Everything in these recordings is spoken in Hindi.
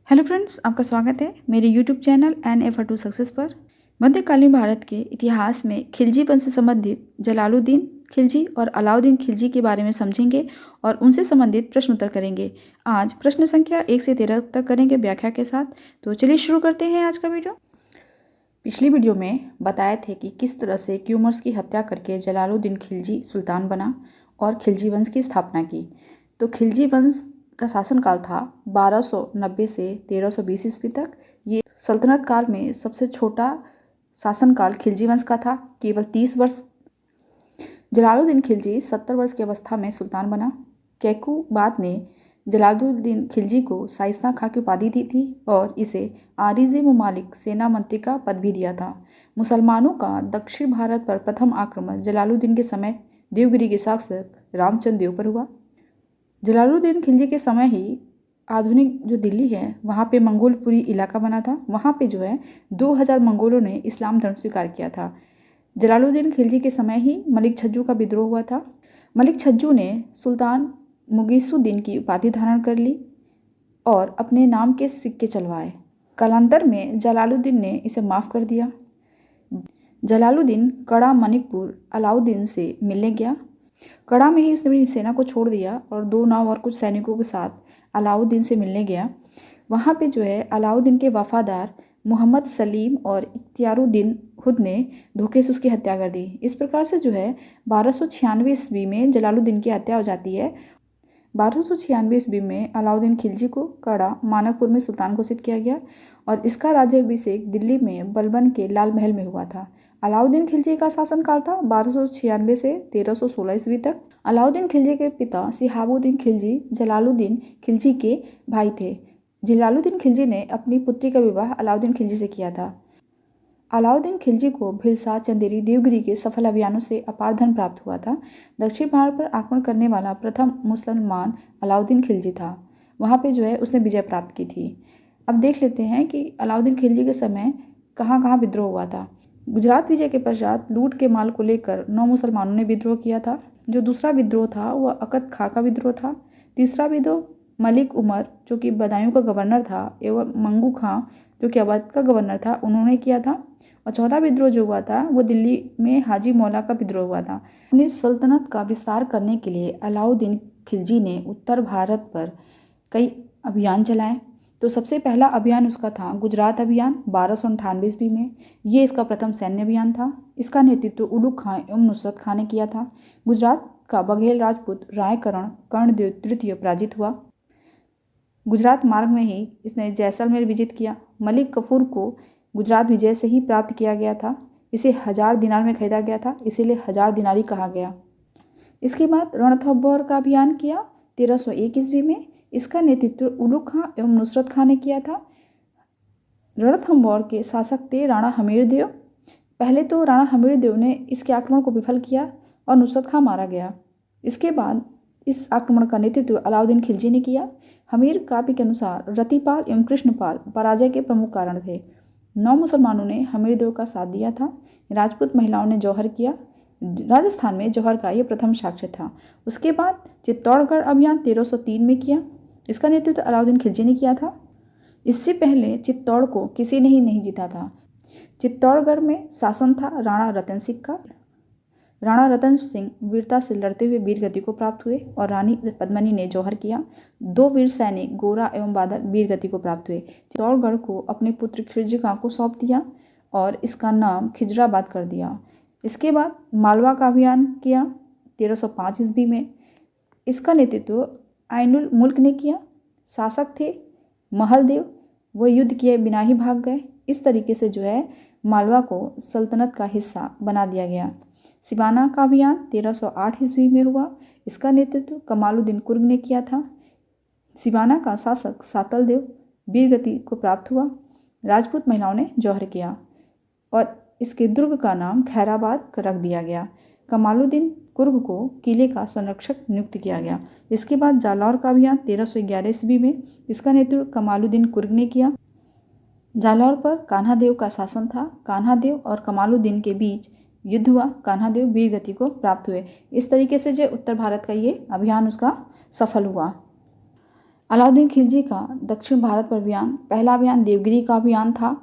हेलो फ्रेंड्स, आपका स्वागत है मेरे YouTube channel an effort to success पर। मध्यकालीन भारत के इतिहास में खिलजी वंश से संबंधित जलालुद्दीन खिलजी और अलाउद्दीन खिलजी के बारे में समझेंगे और उनसे संबंधित प्रश्न उत्तर करेंगे। आज प्रश्न संख्या 1 से 13 तक करेंगे व्याख्या के साथ। तो चलिए शुरू करते हैं आज का वीडियो। पिछली वीडियो में बताए थे कि किस तरह से क्यूमर्स की हत्या करके जलालुद्दीन खिलजी सुल्तान बना और खिलजी वंश की स्थापना की। तो खिलजी वंश का शासनकाल था 1290 से 1320 ईस्वी तक। ये सल्तनत काल में सबसे छोटा शासनकाल खिलजी वंश का था, केवल 30 वर्ष। जलालुद्दीन खिलजी 70 वर्ष की अवस्था में सुल्तान बना। कैकुबाद ने जलालुद्दीन खिलजी को शाइस्ता खां की उपाधि दी थी और इसे आरिज़ मुमालिक सेना मंत्री का पद भी दिया था। मुसलमानों का दक्षिण भारत पर प्रथम आक्रमण जलालुद्दीन के समय देवगिरी के शासक रामचंद्र देव पर हुआ। जलालुद्दीन खिलजी के समय ही आधुनिक जो दिल्ली है वहाँ पे मंगोलपुरी इलाका बना था। वहाँ पे 2000 मंगोलों ने इस्लाम धर्म स्वीकार किया था। जलालुद्दीन खिलजी के समय ही मलिक छज्जू का विद्रोह हुआ था। मलिक छज्जू ने सुल्तान मुगीसुद्दीन की उपाधि धारण कर ली और अपने नाम के सिक्के चलवाए। कालांतर में जलालुद्दीन ने इसे माफ़ कर दिया। जलालुद्दीन कड़ा मणिकपुर अलाउद्दीन से मिलने गया। कड़ा में ही उसने अपनी सेना को छोड़ दिया और 2 नाव और कुछ सैनिकों के साथ अलाउद्दीन से मिलने गया। वहाँ पे अलाउद्दीन के वफादार मोहम्मद सलीम और इख्तियारुद्दीन खुद ने धोखे से उसकी हत्या कर दी। इस प्रकार से 1296 ईस्वी में जलालुद्दीन की हत्या हो जाती है। 1296 ईस्वी में अलाउद्दीन खिलजी को कड़ा मानकपुर में सुल्तान घोषित किया गया और इसका राज्याभिषेक दिल्ली में बलबन के लाल महल में हुआ था। अलाउद्दीन खिलजी का शासनकाल था 1296 से 1316 ईस्वी तक। अलाउद्दीन खिलजी के पिता शिहाबुद्दीन खिलजी जलालुद्दीन खिलजी के भाई थे। जलालुद्दीन खिलजी ने अपनी पुत्री का विवाह अलाउद्दीन खिलजी से किया था। अलाउद्दीन खिलजी को भिलसा, चंदेरी, देवगिरी के सफल अभियानों से अपार धन प्राप्त हुआ था। दक्षिण भारत पर आक्रमण करने वाला प्रथम मुसलमान अलाउद्दीन खिलजी था। वहाँ पे उसने विजय प्राप्त की थी। अब देख लेते हैं कि अलाउद्दीन खिलजी के समय कहाँ कहाँ विद्रोह हुआ था। गुजरात विजय के पश्चात लूट के माल को लेकर 9 मुसलमानों ने विद्रोह किया था। जो दूसरा विद्रोह था वह अकद खां का विद्रोह था। तीसरा विद्रोह मलिक उमर जो कि बदायूं का गवर्नर था एवं मंगू खां जो कि अवध का गवर्नर था, उन्होंने किया था। और चौथा विद्रोह जो हुआ था वो दिल्ली में हाजी मौला का विद्रोह हुआ था। अपनी सल्तनत का विस्तार करने के लिए अलाउद्दीन खिलजी ने उत्तर भारत पर कई अभियान चलाए। तो सबसे पहला अभियान उसका था गुजरात अभियान 1298 ईस्वी में। ये इसका प्रथम सैन्य अभियान था। इसका नेतृत्व उलुग खां एवं नुसरत खां ने किया था। गुजरात का बघेल राजपूत रायकरण कर्णदेव तृतीय पराजित हुआ। गुजरात मार्ग में ही इसने जैसलमेर विजित किया। मलिक कफूर को गुजरात विजय से ही प्राप्त किया गया था। इसे 1000 दिनार में खरीदा गया था, इसीलिए 1000 दिनारी कहा गया। इसके बाद रणथंभौर का अभियान किया 1301 ईस्वी में। इसका नेतृत्व उलुग खां एवं नुसरत खां ने किया था। रणथंभौर के शासक थे राणा हमीरदेव। पहले तो राणा हमीरदेव ने इसके आक्रमण को विफल किया और नुसरत खां मारा गया। इसके बाद इस आक्रमण का नेतृत्व अलाउद्दीन खिलजी ने किया। हमीर काव्य के अनुसार रतिपाल एवं कृष्णपाल पराजय के प्रमुख कारण थे। 9 मुसलमानों ने हमीरदेव का साथ दिया था। राजपूत महिलाओं ने जौहर किया। राजस्थान में जौहर का यह प्रथम साक्ष्य था। उसके बाद चित्तौड़गढ़ अभियान 1303 में किया। इसका नेतृत्व अलाउद्दीन खिलजी ने किया था। इससे पहले चित्तौड़ को किसी ने ही नहीं जीता था। चित्तौड़गढ़ में शासन था राणा रतन सिंह का। राणा रतन सिंह वीरता से लड़ते हुए वीर गति को प्राप्त हुए और रानी पद्मिनी ने जौहर किया। 2 वीर सैनिक गोरा एवं बादल वीर गति को प्राप्त हुए। चित्तौड़गढ़ को अपने पुत्र खिलजी खां को सौंप दिया और इसका नाम खिजराबाद कर दिया। इसके बाद मालवा का अभियान किया 1305 ईस्वी में। इसका नेतृत्व आइनुल मुल्क ने किया। शासक थे महलदेव। वह युद्ध किए बिना ही भाग गए। इस तरीके से मालवा को सल्तनत का हिस्सा बना दिया गया। सिवाना का अभियान 1308 ईस्वी में हुआ। इसका नेतृत्व कमालुद्दीन कुर्ग ने किया था। सिवाना का शासक सातल देव वीर गति को प्राप्त हुआ। राजपूत महिलाओं ने जौहर किया और इसके दुर्ग का नाम खैराबाद रख दिया गया। कमालुद्दीन कुर्ग को किले का संरक्षक नियुक्त किया गया। इसके बाद जालौर का अभियान 1311 ईस्वी में। इसका नेतृत्व कमालुद्दीन कुर्ग ने किया। जालौर पर कान्हा देव का शासन था। कान्हा देव और कमालुद्दीन के बीच युद्ध हुआ। कान्हा देव वीर गति को प्राप्त हुए। इस तरीके से उत्तर भारत का ये अभियान उसका सफल हुआ। अलाउद्दीन खिलजी का दक्षिण भारत पर अभियान, पहला अभियान देवगिरी का अभियान था।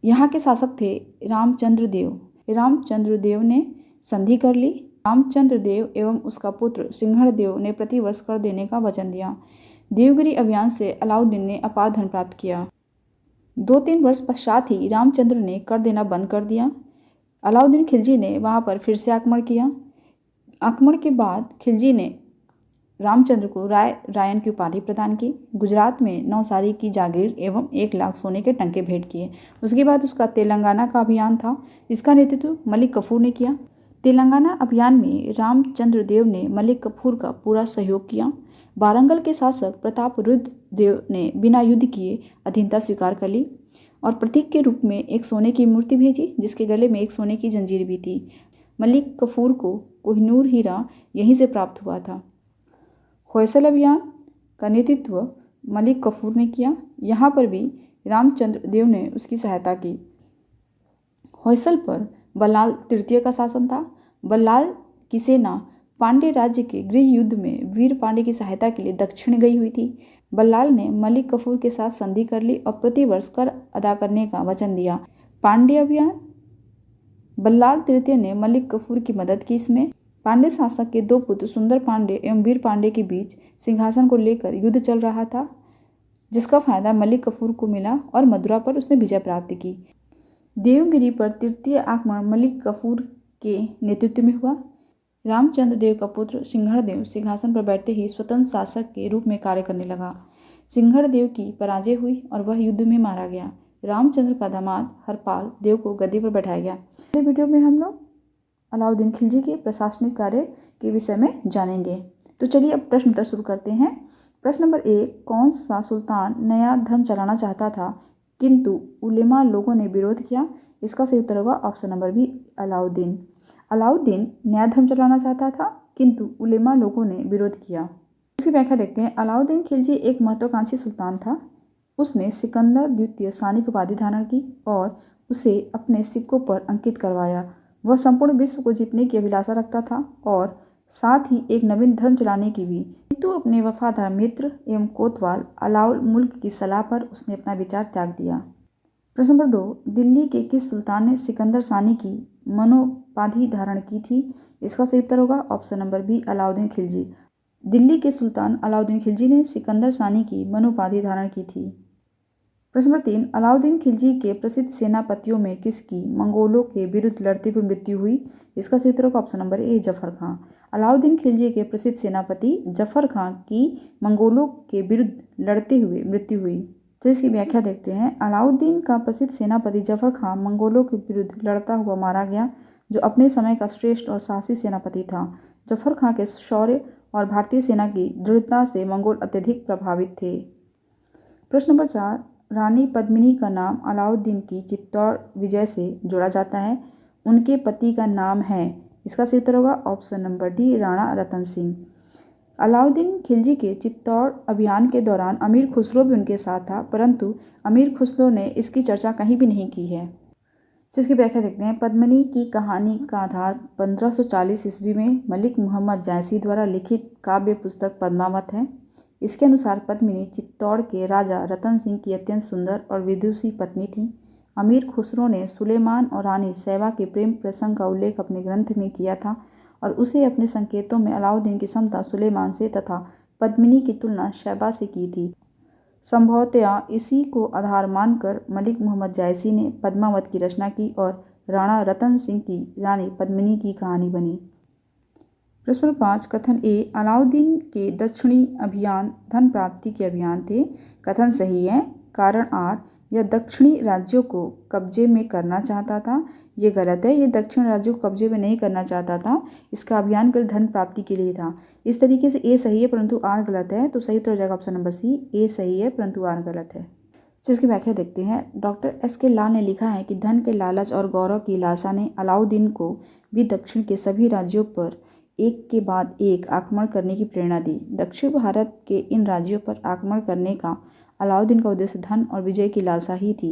यहाँ के शासक थे रामचंद्र देव। रामचंद्र देव ने संधि कर ली। रामचंद्र देव एवं उसका पुत्र सिंहड़ देव ने प्रतिवर्ष कर देने का वचन दिया। देवगिरी अभियान से अलाउद्दीन ने अपार धन प्राप्त किया। 2-3 वर्ष पश्चात ही रामचंद्र ने कर देना बंद कर दिया। अलाउद्दीन खिलजी ने वहाँ पर फिर से आक्रमण किया। आक्रमण के बाद खिलजी ने रामचंद्र को रायन की उपाधि प्रदान की। गुजरात में नौसारी की जागीर एवं 1 लाख सोने के टंके भेंट किए। उसके बाद उसका तेलंगाना का अभियान था। इसका नेतृत्व मलिक कफूर ने किया। तेलंगाना अभियान में रामचंद्र देव ने मलिक कफूर का पूरा सहयोग किया। वारंगल के शासक प्रताप रुद्र देव ने बिना युद्ध किए अधीनता स्वीकार कर ली और प्रतीक के रूप में एक सोने की मूर्ति भेजी, जिसके गले में एक सोने की जंजीर भी थी। मलिक कफूर को कोहिनूर हीरा यहीं से प्राप्त हुआ था। होयसल अभियान का नेतृत्व मलिक कफूर ने किया। यहाँ पर भी रामचंद्र देव ने उसकी सहायता की। होयसल पर बल्लाल तृतीय का शासन था। बल्लाल की सेना पांड्य राज्य के गृह युद्ध में वीर पांड्य की सहायता के लिए दक्षिण गई हुई थी। बल्लाल ने मलिक कफूर के साथ संधि कर ली और प्रतिवर्ष कर अदा करने का वचन दिया। पांड्य अभियान, बल्लाल तृतीय ने मलिक कफूर की मदद की। इसमें पांड्य शासक के 2 पुत्र सुंदर पांड्य एवं वीर पांड्य के बीच सिंहासन को लेकर युद्ध चल रहा था, जिसका फायदा मलिक कफूर को मिला और मदुरा पर उसने विजय प्राप्त की। देवगिरी पर तृतीय आक्रमण मलिक कफूर के नेतृत्व में हुआ। रामचंद्र देव का पुत्र सिंहड़ देव सिंहासन पर बैठते ही स्वतंत्र शासक के रूप में कार्य करने लगा। सिंहड़ देव की पराजय हुई और वह युद्ध में मारा गया। रामचंद्र का दामाद हरपाल देव को गद्दी पर बैठाया गया। अगले वीडियो में हम लोग अलाउद्दीन खिलजी के प्रशासनिक कार्य के विषय में जानेंगे। तो चलिए अब प्रश्न उत्तर शुरू करते हैं। प्रश्न नंबर 1, कौन सा सुल्तान नया धर्म चलाना चाहता था किंतु उलेमा लोगों ने विरोध किया? इसका सही उत्तर होगा option number B, Alauddin. Alauddin नया धर्म चलाना चाहता था किंतु उलेमा लोगों ने विरोध किया। इसकी व्याख्या देखते हैं। अलाउद्दीन खिलजी एक महत्वाकांक्षी सुल्तान था। उसने सिकंदर द्वितीय सानी की उपाधि धारण की और उसे अपने सिक्कों पर अंकित करवाया। वह संपूर्ण विश्व को जीतने की अभिलाषा रखता था और साथ ही एक नवीन धर्म चलाने की भी, किंतु अपने वफादार मित्र एवं कोतवाल अलाउल मुल्क की सलाह पर उसने अपना विचार त्याग दिया। प्रश्न नंबर 2, दिल्ली के किस सुल्तान ने सिकंदर सानी की मनोपाधि धारण की थी? इसका सही उत्तर होगा option number B, Alauddin Khilji. Delhi के सुल्तान अलाउद्दीन खिलजी ने सिकंदर सानी की मनोपाधि धारण की थी। प्रश्न नंबर 3, अलाउद्दीन खिलजी के प्रसिद्ध सेनापतियों में किसकी मंगोलों के विरुद्ध लड़ते हुए मृत्यु हुई? इसका सही उत्तर होगा ऑप्शन नंबर ए, जफर खां। अलाउद्दीन खिलजी के प्रसिद्ध सेनापति जफर खां की मंगोलों के विरुद्ध लड़ते हुए मृत्यु हुई। तो इसकी व्याख्या देखते हैं। अलाउद्दीन का प्रसिद्ध सेनापति जफर खां मंगोलों के विरुद्ध लड़ता हुआ मारा गया, जो अपने समय का श्रेष्ठ और साहसी सेनापति था। जफर खां के शौर्य और भारतीय सेना की दृढ़ता से मंगोल अत्यधिक प्रभावित थे। प्रश्न नंबर 4, रानी पद्मिनी का नाम अलाउद्दीन की चित्तौड़ विजय से जोड़ा जाता है। उनके पति का नाम है? इसका सही उत्तर होगा option number D, Rana Ratan Singh. Alauddin Khilji के चित्तौड़ अभियान के दौरान अमीर खुसरो भी उनके साथ था, परंतु अमीर खुसरो ने इसकी चर्चा कहीं भी नहीं की है। जिसकी व्याख्या देखते हैं। पद्मिनी की कहानी का आधार 1540 ईस्वी में मलिक मुहम्मद जायसी द्वारा लिखित काव्य पुस्तक पद्मावत है। इसके अनुसार पद्मिनी चित्तौड़ के राजा रतन सिंह की अत्यंत सुंदर और विदुषी पत्नी थी। अमीर खुसरो ने सुलेमान और रानी सैबा के प्रेम प्रसंग का उल्लेख अपने ग्रंथ में किया था और उसे अपने संकेतों में अलाउद्दीन की समता सुलेमान से तथा पद्मिनी की तुलना सैबा से की थी। संभवतया इसी को आधार मानकर मलिक मुहम्मद जायसी ने पद्मावत की रचना की और राणा रतन सिंह की रानी पद्मिनी की कहानी बनी। प्रश्न 5, कथन ए, अलाउद्दीन के दक्षिणी अभियान धन प्राप्ति के अभियान थे। कथन सही है। कारण आर, यह दक्षिणी राज्यों को कब्जे में करना चाहता था। ये गलत है। ये दक्षिण राज्यों को कब्जे में नहीं करना चाहता था। इसका अभियान केवल धन प्राप्ति के लिए था। इस तरीके से ए सही है परंतु आर गलत है। तो सही उत्तर हो जाएगा ऑप्शन नंबर सी, ए सही है परंतु आर गलत है। जिसकी व्याख्या देखते हैं। Doctor S K. लाल ने लिखा है कि धन के लालच और गौरव की लालसा ने अलाउद्दीन को भी दक्षिण के सभी राज्यों पर एक के बाद एक आक्रमण करने की प्रेरणा दी। दक्षिण भारत के इन राज्यों पर आक्रमण करने का अलाउद्दीन का उद्देश्य धन और विजय की लालसा ही थी।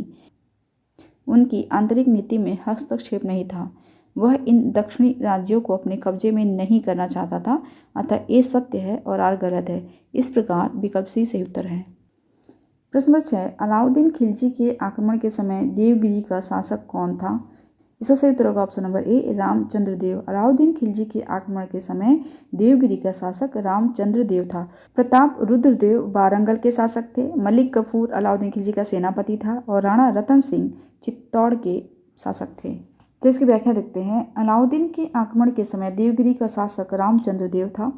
उनकी आंतरिक नीति में हस्तक्षेप नहीं था। वह इन दक्षिणी राज्यों को अपने कब्जे में नहीं करना चाहता था। अतः ए सत्य है और आर गलत है। इस प्रकार विकल्प सी सही उत्तर है। प्रश्न नंबर 6, अलाउद्दीन खिलजी के आक्रमण के समय देवगिरी का शासक कौन था? इसका सही उत्तर होगा ऑप्शन नंबर ए, रामचंद्र देव। अलाउद्दीन खिलजी के आक्रमण के समय देवगिरी का शासक रामचंद्र देव था। प्रताप रुद्रदेव वारंगल के शासक थे। मलिक कफूर अलाउद्दीन खिलजी का सेनापति था और राणा रतन सिंह चित्तौड़ के शासक थे। तो इसकी व्याख्या देखते हैं। अलाउद्दीन के आक्रमण के समय देवगिरी का शासक रामचंद्र देव था।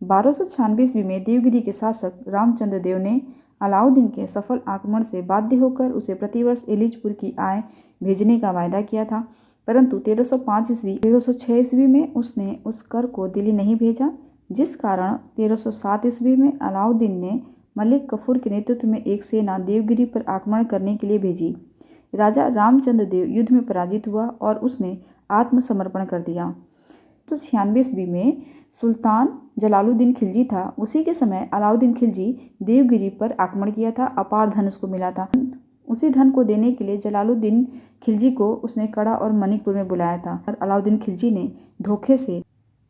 1296 ईस्वी में देवगिरी के शासक रामचंद्र देव ने अलाउद्दीन के सफल आक्रमण से बाध्य होकर उसे प्रतिवर्ष एलिचपुर की आय भेजने का वायदा किया था, परंतु 1306 ईस्वी में उसने उस कर को दिल्ली नहीं भेजा, जिस कारण 1307 ईस्वी में अलाउद्दीन ने मलिक कफूर के नेतृत्व में एक सेना देवगिरी पर आक्रमण करने के लिए भेजी। राजा रामचंद्र देव युद्ध में पराजित हुआ और उसने आत्मसमर्पण कर दिया। 1396 ईस्वी में सुल्तान जलालुद्दीन खिलजी था। उसी के समय अलाउद्दीन खिलजी देवगिरी पर आक्रमण किया था। अपार धन उसको मिला था। उसी धन को देने के लिए जलालुद्दीन खिलजी को उसने कड़ा और मणिपुर में बुलाया था। और अलाउद्दीन खिलजी ने धोखे से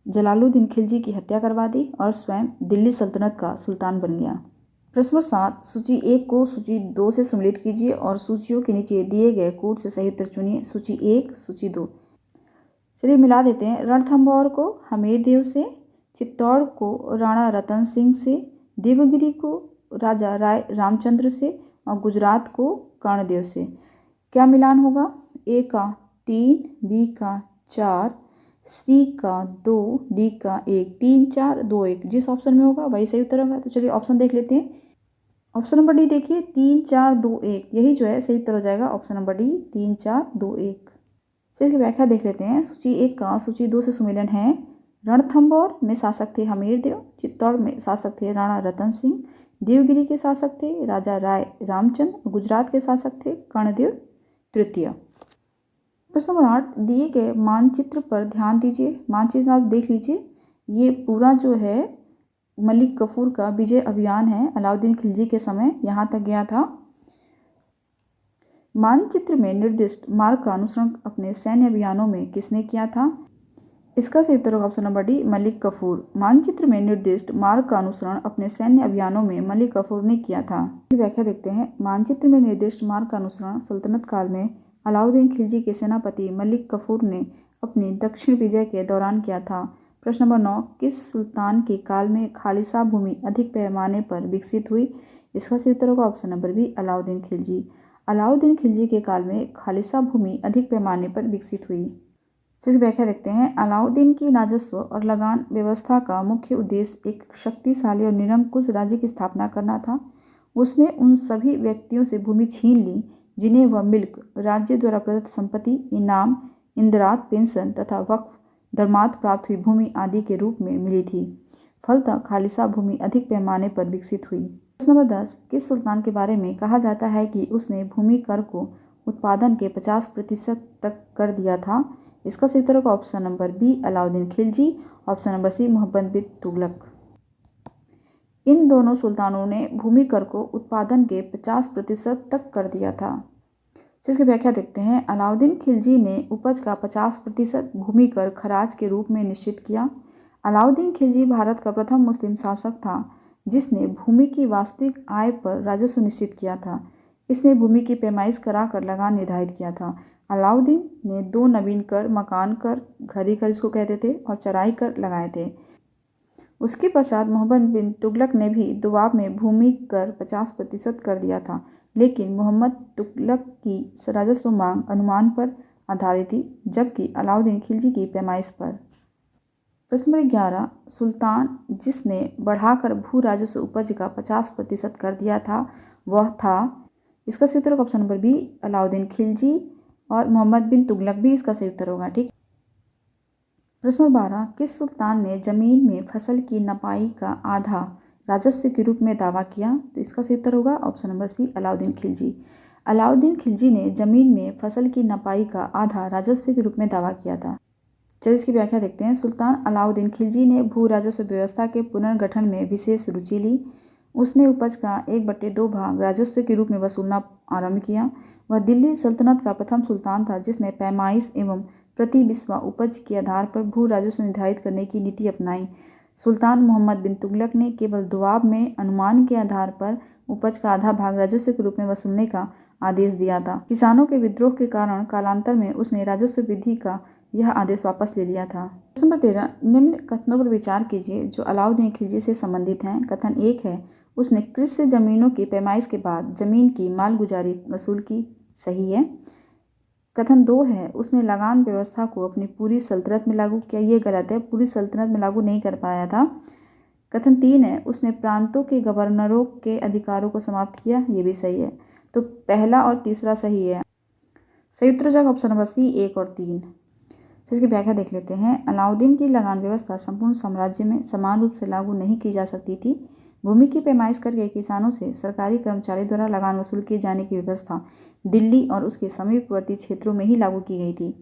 जलालुद्दीन खिलजी की हत्या करवा दी और स्वयं दिल्ली सल्तनत का सुल्तान बन गया। प्रश्न 7, सूची 1 को सूची 2 से सम्मिलित कीजिए और सूचियों के नीचे दिए गए कोड से सही उत्तर चुनिए। सूची 1, सूची 2। चलिए मिला देते हैं। रणथंभौर को हमीरदेव से, चित्तौड़ को राणा रतन सिंह से, देवगिरी को राजा राय रामचंद्र से और गुजरात को कर्णदेव से। क्या मिलान होगा? ए का 3, बी का 4, सी का 2, डी का 1। 3, 4, 2, 1 जिस ऑप्शन में होगा वही सही उत्तर होगा। तो चलिए ऑप्शन देख लेते हैं। ऑप्शन नंबर डी देखिए, 3, 4, 2, 1 यही जो है सही उत्तर हो जाएगा। Option number D 3, 4, 2, 1। चलिए इसकी व्याख्या देख लेते हैं। सूची 1 का सूची 2 से सुमेलन है। रणथंभौर में शासक थे हमीरदेव, चित्तौड़ में शासक थे राणा रतन सिंह, देवगिरी के शासक थे राजा राय रामचंद्र, गुजरात के शासक थे कर्णदेव तृतीय। प्रश्न नंबर 8, दिए गए मानचित्र पर ध्यान दीजिए। मानचित्र आप देख लीजिए। ये पूरा जो है मलिक कफूर का विजय अभियान है। अलाउद्दीन खिलजी के समय यहाँ तक गया था। मानचित्र में निर्दिष्ट मार्ग का अनुसरण अपने सैन्य अभियानों में किसने किया था? इसका सही उत्तर होगा option number D, Malik Kafur. मानचित्र में निर्दिष्ट मार्ग का अनुसरण अपने सैन्य अभियानों में मलिक कफूर ने किया था। व्याख्या देखते हैं। मानचित्र में निर्दिष्ट मार्ग का अनुसरण सल्तनत काल में अलाउद्दीन खिलजी के सेनापति मलिक कफूर ने अपनी दक्षिण विजय के दौरान किया था। प्रश्न नंबर 9, किस सुल्तान के काल में खालिसा भूमि अधिक पैमाने पर विकसित हुई? इसका सही उत्तर होगा option number B, Alauddin Khilji. Alauddin Khilji के काल में खालिसा भूमि अधिक पैमाने पर विकसित हुई। इसकी व्याख्या देखते हैं। अलाउद्दीन की राजस्व और लगान व्यवस्था का मुख्य उद्देश्य एक शक्तिशाली और निरंकुश राज्य की स्थापना करना था। उसने उन सभी व्यक्तियों से भूमि छीन ली जिन्हें वह मिल्क, राज्य द्वारा प्रदत्त संपत्ति, इनाम, इंदरात, पेंशन तथा वक्फ धर्मार्थ प्राप्त हुई भूमि आदि के रूप में मिली थी। फलतः खालिसा भूमि अधिक पैमाने पर विकसित हुई। प्रश्न नंबर 10, किस सुल्तान के बारे में कहा जाता है कि उसने भूमि कर को उत्पादन के 50% तक कर दिया था? इसका सही उत्तर होगा option number B, Alauddin Khilji. Option number C, Mohammad bin Tughlaq. इन दोनों सुल्तानों ने भूमि कर को उत्पादन के 50% तक कर दिया था। जिसकी व्याख्या देखते हैं। अलाउद्दीन खिलजी ने उपज का 50% भूमि कर खराज के रूप में निश्चित किया। अलाउद्दीन खिलजी भारत का प्रथम मुस्लिम शासक था जिसने भूमि की वास्तविक आय पर राजस्व निश्चित किया था। इसने भूमि की पैमाइश कराकर लगान निर्धारित किया था। अलाउद्दीन ने 2 नवीन कर, मकान कर, घरी कर इसको कहते थे, और चराई कर लगाए थे। उसके पश्चात मोहम्मद बिन तुगलक ने भी दोबाब में भूमि कर 50% कर दिया था, लेकिन मोहम्मद तुगलक की राजस्व मांग अनुमान पर आधारित थी, जबकि अलाउद्दीन खिलजी की पैमाइश पर। प्रश्न नंबर 11, सुल्तान जिसने बढ़ाकर भू राजस्व उपज का 50% कर दिया था वह था? इसका सही उत्तर option number B, Alauddin Khilji, और मोहम्मद बिन तुगलक भी इसका सही उत्तर होगा। ठीक। प्रश्न 12, किस सुल्तान ने जमीन में फसल की नपाई का आधा राजस्व के रूप में दावा किया? तो इसका सही उत्तर होगा option number C, Alauddin Khilji. Alauddin Khilji ने जमीन में फसल की नपाई का आधा राजस्व के रूप में दावा किया था। चलिए इसकी व्याख्या देखते हैं। सुल्तान अलाउद्दीन खिलजी ने भू राजस्व व्यवस्था के पुनर्गठन में विशेष रुचि ली। उसने उपज का 1/2 भाग राजस्व के रूप में वसूलना आरंभ किया। वह दिल्ली सल्तनत का प्रथम सुल्तान था जिसने पैमाइश एवं प्रति बिस्वा उपज के आधार पर भू राजस्व निर्धारित करने की नीति अपनाई। सुल्तान मोहम्मद बिन तुगलक ने केवल दुआब में अनुमान के आधार पर उपज का आधा भाग राजस्व के रूप में वसूलने का आदेश दिया था। किसानों के विद्रोह के कारण कालांतर में उसने राजस्व वृद्धि का यह आदेश वापस ले लिया था। प्रश्न नंबर 13, निम्न कथनों पर विचार कीजिए जो अलाउद्दीन खिलजी से संबंधित हैं। कथन 1 है, उसने कृषि जमीनों की पैमाइश के बाद जमीन की मालगुजारी वसूल की। सही है। कथन 2 है, उसने लगान व्यवस्था को अपनी पूरी सल्तनत में लागू किया। ये गलत है, पूरी सल्तनत में लागू नहीं कर पाया था। कथन 3 है, उसने प्रांतों के गवर्नरों के अधिकारों को समाप्त किया। ये भी सही है। तो पहला और तीसरा सही है। सही उत्तर हो जाएगा ऑप्शन नंबर सी, 1 और 3। जिसकी व्याख्या देख लेते हैं। अलाउद्दीन की लगान व्यवस्था संपूर्ण साम्राज्य में समान रूप से लागू नहीं की जा सकती थी। भूमि की पैमाइश करके किसानों से सरकारी कर्मचारी द्वारा लगान वसूल किए जाने की व्यवस्था दिल्ली और उसके समीपवर्ती क्षेत्रों में ही लागू की गई थी।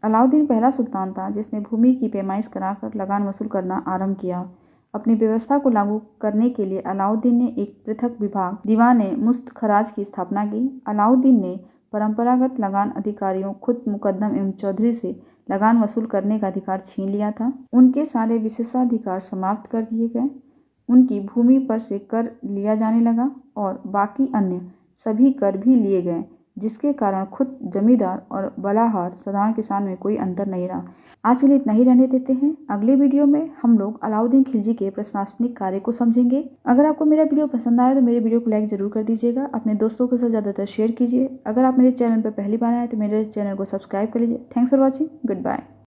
अलाउद्दीन पहला सुल्तान था जिसने भूमि की पैमाइश कराकर लगान वसूल करना आरंभ किया। अपनी व्यवस्था को लागू करने के लिए अलाउद्दीन ने एक पृथक विभाग दीवाने मुस्त खराज की स्थापना की। अलाउद्दीन ने परंपरागत लगान अधिकारियों खुद मुकद्दम एवं चौधरी से लगान वसूल करने का अधिकार छीन लिया था। उनके सारे विशेषाधिकार समाप्त कर दिए गए। उनकी भूमि पर से कर लिया जाने लगा और बाकी अन्य सभी कर भी लिए गए, जिसके कारण खुद जमींदार और बलाहार साधारण किसान में कोई अंतर नहीं रहा। आज के लिए इतना ही रहने देते हैं। अगले वीडियो में हम लोग अलाउद्दीन खिलजी के प्रशासनिक कार्य को समझेंगे। अगर आपको मेरा वीडियो पसंद आया तो मेरे वीडियो को लाइक जरूर कर दीजिएगा। अपने दोस्तों के साथ ज़्यादातर शेयर कीजिए। अगर आप मेरे चैनल पर पहली बार आए तो मेरे चैनल को सब्सक्राइब कर लीजिए। Thanks for watching. Good bye.